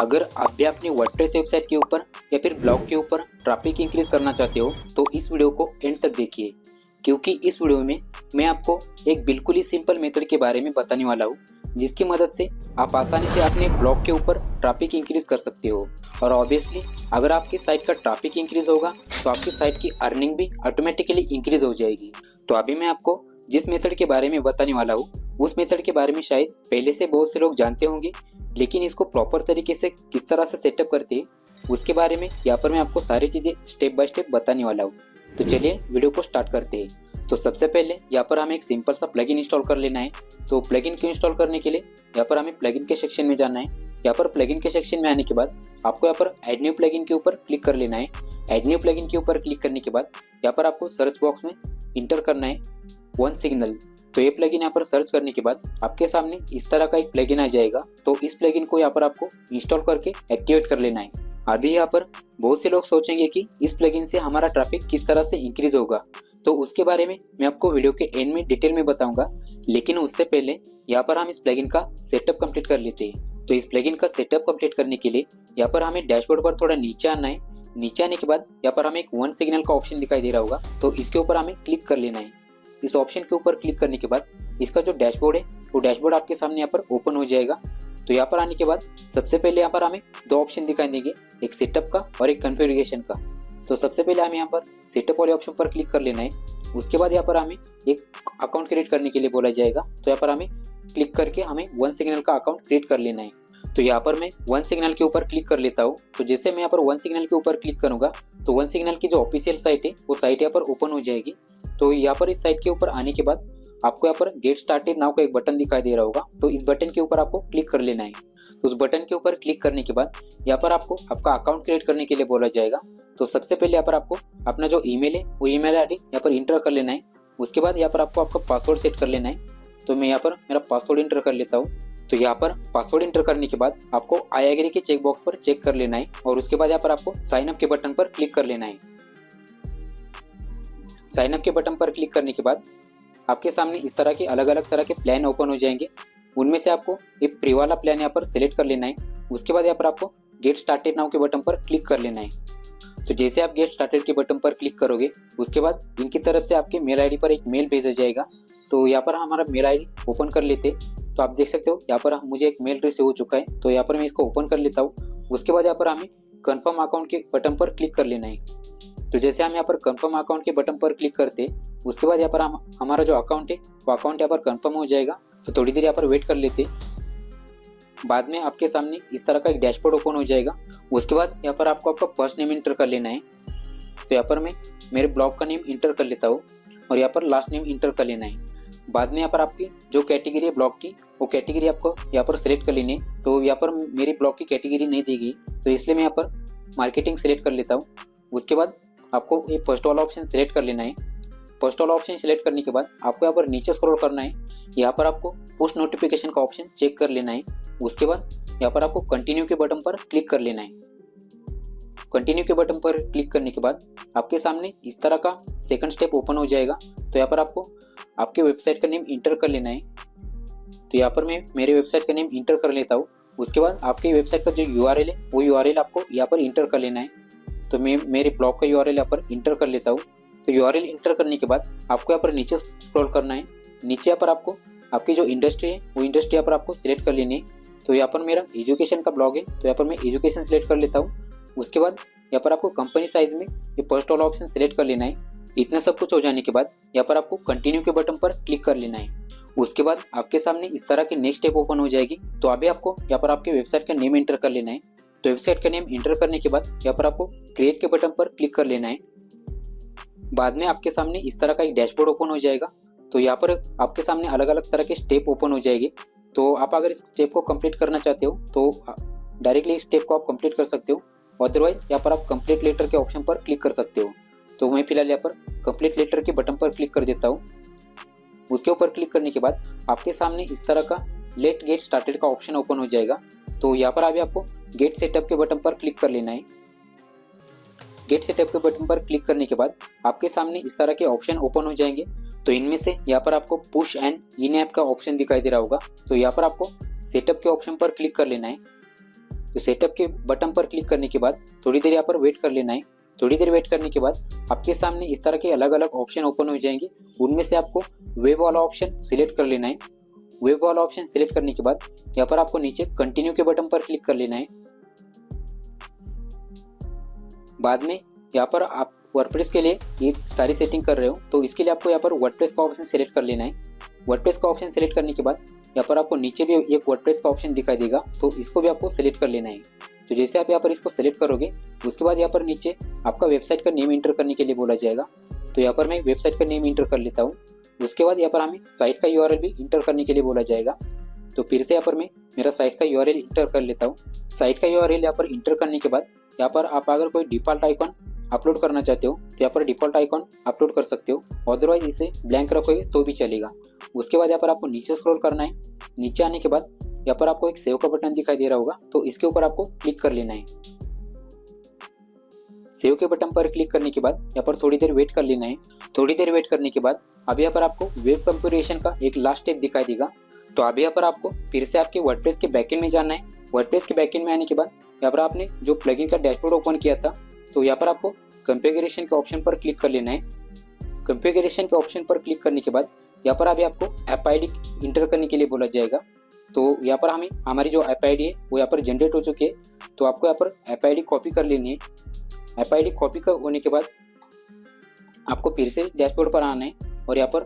अगर आप भी अपनी वर्डप्रेस वेबसाइट के ऊपर या फिर ब्लॉग के ऊपर ट्रैफिक इंक्रीज करना चाहते हो तो इस वीडियो को एंड तक देखिए, क्योंकि इस वीडियो में मैं आपको एक बिल्कुल ही सिंपल मेथड के बारे में बताने वाला हूँ जिसकी मदद से आप आसानी से अपने ब्लॉग के ऊपर ट्रैफिक इंक्रीज कर सकते हो। और ऑब्वियसली अगर आपकी साइट का ट्रैफिक इंक्रीज होगा तो आपकी साइट की अर्निंग भी ऑटोमेटिकली इंक्रीज हो जाएगी। तो अभी मैं आपको जिस मेथड के बारे में बताने वाला हूँ उस मेथड के बारे में शायद पहले से बहुत से लोग जानते होंगे, लेकिन इसको प्रॉपर तरीके से किस तरह से सेटअप करते हैं उसके बारे में यहाँ पर मैं आपको सारी चीज़ें स्टेप बाय स्टेप बताने वाला हूँ। तो चलिए वीडियो को स्टार्ट करते हैं। तो सबसे पहले यहाँ पर हमें एक सिंपल सा प्लगइन इंस्टॉल कर लेना है। तो प्लगइन को इंस्टॉल करने के लिए यहाँ पर हमें प्लगइन के सेक्शन में जाना है। यहाँ पर प्लगइन के सेक्शन में आने के बाद आपको यहाँ पर ऐड न्यू प्लगइन के ऊपर क्लिक कर लेना है। ऐड न्यू प्लगइन के ऊपर क्लिक करने के बाद यहाँ पर आपको सर्च बॉक्स में इंटर करना है वन सिग्नल। तो ये प्लगइन यहाँ पर सर्च करने के बाद आपके सामने इस तरह का एक प्लगइन आ जाएगा। तो इस प्लगइन को यहाँ पर आपको इंस्टॉल करके एक्टिवेट कर लेना है। अभी यहाँ पर बहुत से लोग सोचेंगे कि इस प्लगइन से हमारा ट्रैफिक किस तरह से इंक्रीज होगा, तो उसके बारे में मैं आपको वीडियो के एंड में डिटेल में बताऊंगा। लेकिन उससे पहले यहाँ पर हम इस प्लगइन का सेटअप कंप्लीट कर लेते हैं। तो इस प्लगइन का सेटअप कंप्लीट करने के लिए यहाँ पर हमें डैशबोर्ड पर थोड़ा नीचे आना है। नीचे आने के बाद यहाँ पर हमें एक वन सिग्नल का ऑप्शन दिखाई दे रहा होगा, तो इसके ऊपर हमें क्लिक कर लेना है। इस ऑप्शन के ऊपर क्लिक करने के बाद इसका जो डैशबोर्ड है वो डैशबोर्ड आपके सामने यहाँ पर ओपन हो जाएगा। तो यहाँ पर आने के बाद सबसे पहले यहाँ पर हमें दो ऑप्शन दिखाई देंगे, एक सेटअप का और एक कॉन्फ़िगरेशन का। तो सबसे पहले हमें यहाँ पर सेटअप वाले ऑप्शन पर क्लिक कर लेना है। उसके बाद यहाँ पर हमें एक अकाउंट क्रिएट करने के लिए बोला जाएगा। तो यहाँ पर हमें क्लिक करके हमें वन सिग्नल का अकाउंट क्रिएट कर लेना है। तो यहाँ पर मैं वन सिग्नल के ऊपर क्लिक कर लेता हूँ। तो जैसे मैं यहाँ पर वन सिग्नल के ऊपर क्लिक करूँगा तो वन सिग्नल की जो ऑफिशियल साइट है वो साइट यहाँ पर ओपन हो जाएगी। तो यहाँ पर इस साइट के ऊपर आने के बाद आपको यहाँ पर गेट स्टार्टेड नाउ का एक बटन दिखाई दे रहा होगा। तो इस बटन के ऊपर आपको क्लिक कर लेना है। तो उस बटन के ऊपर क्लिक करने के बाद यहाँ पर आपको आपका अकाउंट क्रिएट करने के लिए बोला जाएगा। तो सबसे पहले यहाँ पर आपको अपना जो ईमेल है वो ईमेल आईडी यहाँ पर इंटर कर लेना है। उसके बाद यहाँ पर आपको आपका पासवर्ड सेट कर लेना है। तो मैं यहाँ पर मेरा पासवर्ड इंटर कर लेता हूँ। तो यहाँ पर पासवर्ड इंटर करने के बाद आपको आई एग्री के चेक बॉक्स पर चेक कर लेना है और उसके बाद यहाँ पर आपको साइन अप के बटन पर क्लिक कर लेना है। साइन अप के बटन पर क्लिक करने के बाद आपके सामने इस तरह के अलग अलग तरह के प्लान ओपन हो जाएंगे। उनमें से आपको एक फ्री वाला प्लान यहाँ पर सिलेक्ट कर लेना है। उसके बाद यहाँ पर आपको गेट स्टार्टेड नाउ के बटन पर क्लिक कर लेना है। तो जैसे आप गेट स्टार्टेड के बटन पर क्लिक करोगे उसके बाद इनकी तरफ से आपके मेल आईडी पर एक मेल भेजा जाएगा। तो यहाँ पर हमारा मेल आईडी ओपन कर लेते। तो आप देख सकते हो यहाँ पर मुझे एक मेल रिसीव हो चुका है। तो यहाँ पर मैं इसको ओपन कर लेता हूँ। उसके बाद यहाँ पर हमें कन्फर्म अकाउंट के बटन पर क्लिक कर लेना है। तो जैसे हम यहाँ पर कंफर्म अकाउंट के बटन पर क्लिक करते उसके बाद यहाँ पर हमारा जो अकाउंट है वो अकाउंट यहाँ पर कंफर्म हो जाएगा। तो थोड़ी देर यहाँ पर वेट कर लेते। बाद में आपके सामने इस तरह का एक डैशबोर्ड ओपन हो जाएगा। उसके बाद यहाँ पर आपको आपका फर्स्ट नेम इंटर कर लेना है। तो यहाँ पर मैं मेरे ब्लॉग का नेम इंटर कर लेता हूँ और यहाँ पर लास्ट नेम इंटर कर लेना है। बाद में यहाँ पर आपकी जो कैटेगरी है ब्लॉग की वो कैटेगरी आपको यहाँ पर सिलेक्ट कर लेनी है। तो यहाँ पर मेरी ब्लॉग की कैटेगरी नहीं दी गई तो इसलिए मैं यहाँ पर मार्केटिंग सिलेक्ट कर लेता हूँ। उसके बाद आपको ये फर्स्ट वाला ऑप्शन सिलेक्ट कर लेना है। फर्स्ट वाला ऑप्शन सिलेक्ट करने के बाद आपको यहाँ पर नीचे स्क्रॉल करना है। यहाँ पर आपको पुश नोटिफिकेशन का ऑप्शन चेक कर लेना है। उसके बाद यहाँ पर आपको कंटिन्यू के बटन पर क्लिक कर लेना है। कंटिन्यू के बटन पर क्लिक करने के बाद आपके सामने इस तरह का सेकंड स्टेप ओपन हो जाएगा। तो यहाँ पर आपको आपके वेबसाइट का नेम इंटर कर लेना है। तो यहाँ पर मैं मेरे वेबसाइट का नेम इंटर कर लेता हूँ। उसके बाद आपके वेबसाइट का जो URL है वो URL आपको यहाँ पर इंटर कर लेना है। तो मैं मेरे ब्लॉग का URL यहाँ पर इंटर कर लेता हूँ। तो URL इंटर करने के बाद आपको यहाँ पर नीचे स्क्रॉल करना है। नीचे यहाँ पर आपको आपकी जो इंडस्ट्री है वो इंडस्ट्री यहाँ पर आपको सिलेक्ट कर लेनी है। तो यहाँ पर मेरा एजुकेशन का ब्लॉग है तो यहाँ पर मैं एजुकेशन सिलेक्ट कर लेता हूँ। उसके बाद यहाँ पर आपको कंपनी साइज में ये फर्स्ट वाला ऑप्शन सिलेक्ट कर लेना है। इतना सब कुछ हो जाने के बाद यहाँ पर आपको कंटिन्यू के बटन पर क्लिक कर लेना है। उसके बाद आपके सामने इस तरह की नेक्स्ट स्टेप ओपन हो जाएगी। तो अभी आपको यहाँ पर आपके वेबसाइट का नेम एंटर कर लेना है। तो वेबसाइट का नेम इंटर करने के बाद यहाँ पर आपको क्रिएट के बटन पर क्लिक कर लेना है। बाद में आपके सामने इस तरह का एक डैशबोर्ड ओपन हो जाएगा। तो यहाँ पर आपके सामने अलग अलग तरह के स्टेप ओपन हो जाएंगे। तो आप अगर इस स्टेप को कंप्लीट करना चाहते हो तो डायरेक्टली इस स्टेप को आप कंप्लीट कर सकते हो। अदरवाइज यहाँ पर आप कंप्लीट लेटर के ऑप्शन पर क्लिक कर सकते हो। तो मैं फिलहाल यहाँ पर कंप्लीट लेटर के बटन पर क्लिक कर देता हूँ। उसके ऊपर क्लिक करने के बाद आपके सामने इस तरह का लेट गेट स्टार्टेड का ऑप्शन ओपन हो जाएगा। तो यहाँ पर अभी आपको गेट सेटअप के बटन पर क्लिक कर लेना है। गेट सेटअप के बटन पर क्लिक करने के बाद आपके सामने इस तरह के ऑप्शन ओपन हो जाएंगे। तो इनमें से यहाँ पर आपको पुश एंड इन ऐप का ऑप्शन दिखाई दे रहा होगा। तो यहाँ पर आपको सेटअप के ऑप्शन पर क्लिक कर लेना है। तो सेटअप के बटन पर क्लिक करने के बाद थोड़ी देर यहाँ पर वेट कर लेना है। थोड़ी देर वेट करने के बाद आपके सामने इस तरह के अलग अलग ऑप्शन ओपन हो जाएंगे। उनमें से आपको वेब वाला ऑप्शन सिलेक्ट कर लेना है। वेब वाला ऑप्शन सिलेक्ट करने के बाद यहाँ पर आपको नीचे कंटिन्यू के बटन पर क्लिक कर लेना है। बाद में यहाँ पर आप वर्डप्रेस के लिए ये सारी सेटिंग कर रहे हो तो इसके लिए आपको यहाँ पर वर्डप्रेस का ऑप्शन सिलेक्ट कर लेना है। वर्डप्रेस का ऑप्शन सिलेक्ट करने के बाद यहाँ पर आपको नीचे भी एक वर्डप्रेस का ऑप्शन दिखाई देगा, तो इसको भी आपको सिलेक्ट कर लेना है। तो जैसे आप यहाँ पर इसको सिलेक्ट करोगे उसके बाद यहाँ पर नीचे आपका वेबसाइट का नेम इंटर करने के लिए बोला जाएगा। तो यहाँ पर मैं वेबसाइट का नेम इंटर कर लेता हूँ। उसके बाद यहाँ पर हमें साइट का यूआरएल भी इंटर करने के लिए बोला जाएगा। तो फिर से यहाँ पर मैं मेरा साइट का यूआरएल इंटर कर लेता हूँ। साइट का यूआरएल यहाँ पर इंटर करने के बाद यहाँ पर आप अगर कोई डिफ़ॉल्ट आइकॉन अपलोड करना चाहते हो तो यहाँ पर डिफ़ॉल्ट आइकॉन अपलोड कर सकते हो, अदरवाइज इसे ब्लैंक रखोगे तो भी चलेगा। उसके बाद यहाँ पर आपको नीचे स्क्रॉल करना है। नीचे आने के बाद यहाँ पर आपको एक सेव का बटन दिखाई दे रहा होगा, तो इसके ऊपर आपको क्लिक कर लेना है। सेव के बटन पर क्लिक करने के बाद यहाँ पर थोड़ी देर वेट कर लेना है। थोड़ी देर वेट करने के बाद अब यहाँ पर आपको वेब कॉन्फ़िगरेशन का एक लास्ट स्टेप दिखाई देगा। तो अभी यहाँ पर आपको फिर से आपके वर्डप्रेस के बैकएंड में जाना है। वर्डप्रेस के बैकएंड में आने के बाद यहाँ पर आपने जो प्लगइन का डैशबोर्ड ओपन किया था, तो यहाँ पर आपको कॉन्फ़िगरेशन के ऑप्शन पर क्लिक कर लेना है। कॉन्फ़िगरेशन के ऑप्शन पर क्लिक करने के बाद यहाँ पर अभी आपको ऐप आईडी इंटर करने के लिए बोला जाएगा। तो यहाँ पर हमारी जो ऐप आईडी है वो यहाँ पर जनरेट हो चुकी है। तो आपको यहाँ पर ऐप आईडी कॉपी कर लेनी है। ऐप आईडी कॉपी होने के बाद आपको फिर से डैशबोर्ड पर आना है और यहाँ पर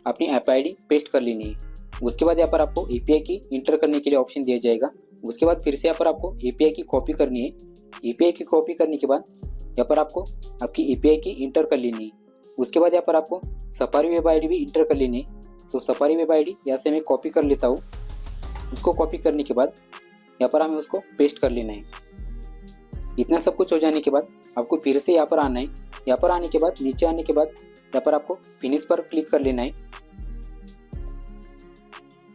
अपनी ऐप आईडी पेस्ट कर लेनी है। उसके बाद यहाँ पर आपको एपीआई की इंटर करने के लिए ऑप्शन दिया जाएगा। उसके बाद फिर से यहाँ पर आपको एपीआई की कॉपी करनी है। एपीआई की कॉपी करने के बाद यहाँ पर आपको आपकी एपीआई की इंटर कर लेनी है। उसके बाद यहाँ पर आपको सफारी वेब आईडी भी इंटर कर लेनी है। तो सफारी वेब आईडी यहाँ से मैं कॉपी कर लेता हूँ। इसको कॉपी करने के बाद यहाँ पर हमें उसको पेस्ट कर लेना है। इतना सब कुछ हो जाने के बाद आपको फिर से यहाँ पर आना है। यहाँ पर आने के बाद नीचे आने के बाद यहाँ पर आपको फिनिश पर क्लिक कर लेना है।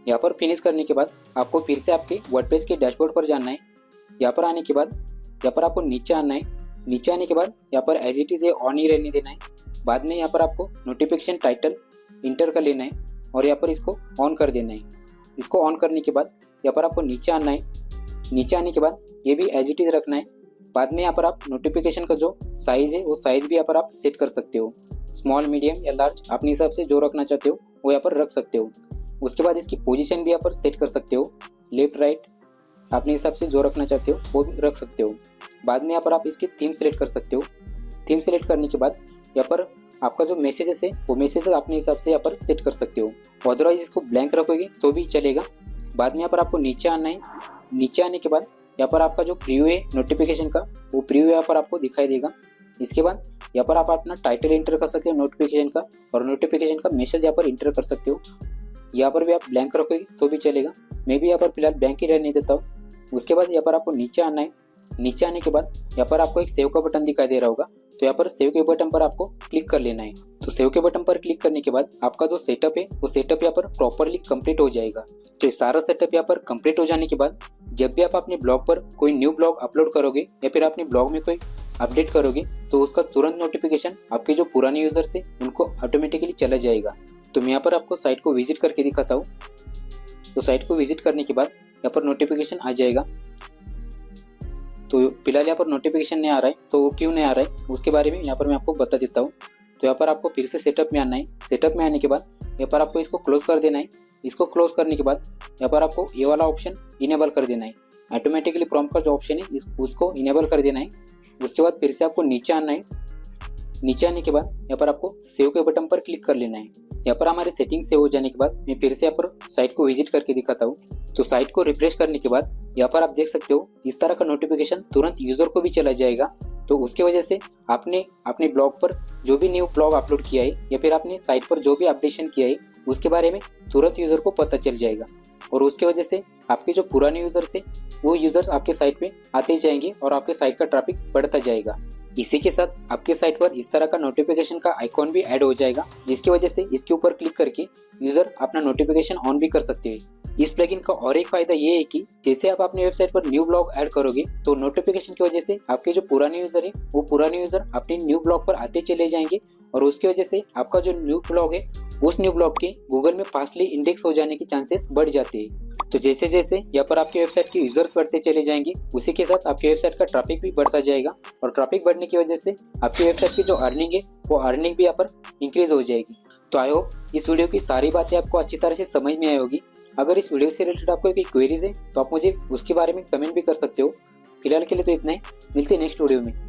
यहाँ पर फिनिश करने के बाद आपको फिर से आपके वर्डप्रेस के डैशबोर्ड पर जाना है। यहाँ पर आने के बाद यहाँ पर आपको नीचे आना है। नीचे आने के बाद यहाँ पर एज इट इज़ ये ऑन ही रहने देना है। बाद में यहाँ पर आपको नोटिफिकेशन टाइटल इंटर कर लेना है और यहाँ पर इसको ऑन कर देना है। इसको ऑन करने के बाद यहाँ पर आपको नीचे आना है। नीचे आने के बाद ये भी एज इट इज़ रखना है। बाद में यहाँ पर आप नोटिफिकेशन का जो साइज़ है वो साइज़ भी यहाँ पर आप सेट कर सकते हो। स्मॉल, मीडियम या लार्ज अपने हिसाब से जो रखना चाहते हो वो यहाँ पर रख सकते हो। उसके बाद इसकी पोजीशन भी यहाँ पर सेट कर सकते हो। लेफ्ट राइट अपने हिसाब से जो रखना चाहते हो वो भी रख सकते हो। बाद में यहाँ पर आप इसकी थीम सेलेक्ट कर सकते हो। थीम सेलेक्ट करने के बाद यहाँ पर आपका जो मैसेजेस है वो मैसेज अपने हिसाब से यहाँ पर सेट कर सकते हो। अदरवाइज इसको ब्लैंक रखोगे तो भी चलेगा। बाद में यहाँ पर आपको नीचे आना है। नीचे आने के बाद यहाँ पर आपका जो प्रीव्यू है नोटिफिकेशन का वो प्रीव्यू यहाँ पर आपको दिखाई देगा। इसके बाद यहाँ पर आप अपना टाइटल इंटर कर सकते हो नोटिफिकेशन का, और नोटिफिकेशन का मैसेज यहाँ पर इंटर कर सकते हो। यहाँ पर भी आप ब्लैंक रखोगे तो भी चलेगा। मैं भी यहाँ पर फिलहाल ब्लैंक ही रहने देता हूँ। उसके बाद यहाँ पर आपको नीचे आना है। नीचे आने के बाद यहाँ पर आपको एक सेव का बटन दिखाई दे रहा होगा, तो यहाँ पर सेव के बटन पर आपको क्लिक कर लेना है। तो सेव के बटन पर क्लिक करने के बाद आपका जो सेटअप है वो सेटअप यहाँ पर प्रॉपरली कंप्लीट हो जाएगा। तो ये सारा सेटअप यहाँ पर कंप्लीट हो जाने के बाद जब भी आप अपने ब्लॉग पर कोई न्यू ब्लॉग अपलोड करोगे या फिर अपने ब्लॉग में कोई अपडेट करोगे तो उसका तुरंत नोटिफिकेशन आपके जो पुराने यूजर्स है उनको ऑटोमेटिकली चला जाएगा। तो मैं यहाँ पर आपको साइट को विजिट करके दिखाता हूँ। तो साइट को विजिट करने के बाद यहाँ पर नोटिफिकेशन आ जाएगा। तो फिलहाल यहाँ पर नोटिफिकेशन नहीं आ रहा है, तो वो क्यों नहीं आ रहा है उसके बारे में यहाँ पर मैं आपको बता देता हूँ। तो यहाँ पर आपको फिर से सेटअप में आना है। सेटअप में आने के बाद यहाँ पर आपको इसको क्लोज कर देना है। इसको क्लोज करने के बाद यहाँ पर आपको ये वाला ऑप्शन इनेबल कर देना है। ऑटोमेटिकली प्रॉम्प्ट का जो ऑप्शन है उसको इनेबल कर देना है। उसके बाद फिर से आपको नीचे आना है। नीचे आने के बाद यहाँ पर आपको सेव के बटन पर क्लिक कर लेना है। यहाँ पर हमारे सेटिंग सेव हो जाने के बाद मैं फिर से यहाँ पर साइट को विजिट करके दिखाता हूँ। तो साइट को रिफ्रेश करने के बाद यहाँ पर आप देख सकते हो इस तरह का नोटिफिकेशन तुरंत यूजर को भी चला जाएगा। तो उसकी वजह से आपने अपने ब्लॉग पर जो भी न्यू ब्लॉग अपलोड किया है या फिर आपने साइट पर जो भी अपडेशन किया है उसके बारे में तुरंत यूजर को पता चल जाएगा, और उसकी वजह से आपके जो पुराने यूजर्स है वो यूजर आपके साइट पे आते जाएंगे और आपके साइट का ट्रैफिक बढ़ता जाएगा। इसी के साथ आपके साइट पर इस तरह का नोटिफिकेशन का आइकॉन भी ऐड हो जाएगा, जिसकी वजह से इसके ऊपर क्लिक करके यूजर अपना नोटिफिकेशन ऑन भी कर सकते हैं। इस प्लगइन का और एक फायदा ये है कि जैसे आप अपने वेबसाइट पर न्यू ब्लॉग ऐड करोगे तो नोटिफिकेशन की वजह से आपके जो पुराने यूजर है वो पुराने यूजर अपने न्यू ब्लॉग पर आते चले जाएंगे, और उसकी वजह से आपका जो न्यू ब्लॉग है उस न्यू ब्लॉग के गूगल में फास्टली इंडेक्स हो जाने की चांसेस बढ़ जाते हैं। तो जैसे जैसे यहाँ पर आपके वेबसाइट के यूजर्स बढ़ते चले जाएंगे, उसी के साथ आपके वेबसाइट का ट्रैफिक भी बढ़ता जाएगा और ट्रैफिक बढ़ने की वजह से आपकी वेबसाइट की जो अर्निंग है वो अर्निंग भी यहाँ पर इंक्रीज हो जाएगी। तो आई होप इस वीडियो की सारी बातें आपको अच्छी तरह से समझ में आई होगी। अगर इस वीडियो से रिलेटेड आपको कोई क्वेरीज है तो आप मुझे उसके बारे में कमेंट भी कर सकते हो। फिलहाल के लिए तो इतना ही, मिलते हैं नेक्स्ट वीडियो में।